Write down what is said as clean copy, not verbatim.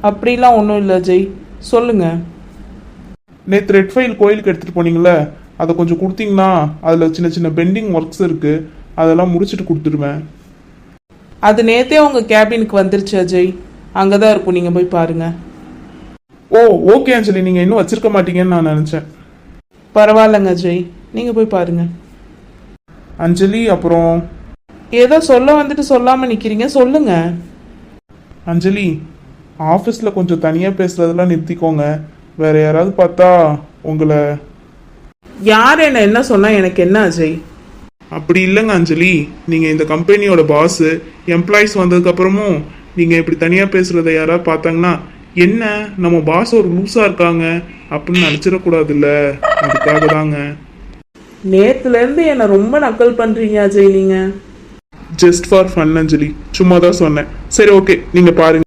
அப்படிலாம் ஒன்றும் இல்லை அஜய், சொல்லுங்க. நேற்று ரெட் ஃபைல் கோயிலுக்கு எடுத்துகிட்டு போனீங்களே, அதை கொஞ்சம் கொடுத்தீங்கன்னா அதில் சின்ன சின்ன பெண்டிங் ஒர்க்ஸ் இருக்குது, அதெல்லாம் முடிச்சுட்டு கொடுத்துடுவேன். அது நேற்றே உங்கள் கேபினுக்கு வந்துருச்சு அஜய், அங்கே தான் இருக்கும், நீங்கள் போய் பாருங்கள். ஓ ஓகே அஞ்சலி, நீங்கள் இன்னும் வச்சிருக்க மாட்டீங்கன்னு நான் நினச்சேன். பரவாயில்லைங்க அஜய், நீங்கள் போய் பாருங்கள். அஞ்சலி அப்புறம் ஏதோ சொல்ல வந்துட்டு சொல்லாமல் நிற்கிறீங்க, சொல்லுங்க. அஞ்சலி, ஆஃபீஸில் கொஞ்சம் தனியாக பேசுகிறதெல்லாம் நிறுத்திக்கோங்க. வேற யாராவது பார்த்தா உங்களை. யார் என்ன சொன்னால் எனக்கு என்ன அஜய்? அப்படி இல்லைங்க அஞ்சலி, நீங்கள் இந்த கம்பெனியோட பாஸு, எம்ப்ளாயிஸ் வந்ததுக்கப்புறமும் நீங்கள் இப்படி தனியாக பேசுகிறத யாராவது பார்த்தாங்கன்னா, என்ன நம்ம பாஸ் ஒரு லூஸாக இருக்காங்க அப்படின்னு நினச்சிடக்கூடாதுல்ல, அதுக்காக தாங்க. நேற்றுலேருந்து என்னை ரொம்ப நக்கல் பண்ணுறீங்க அஜய் நீங்கள். ஜஸ்ட் ஃபார் ஃபன் அஞ்சலி, சும்மா தான் சொன்னேன். சரி ஓகே, நீங்கள் பாருங்க.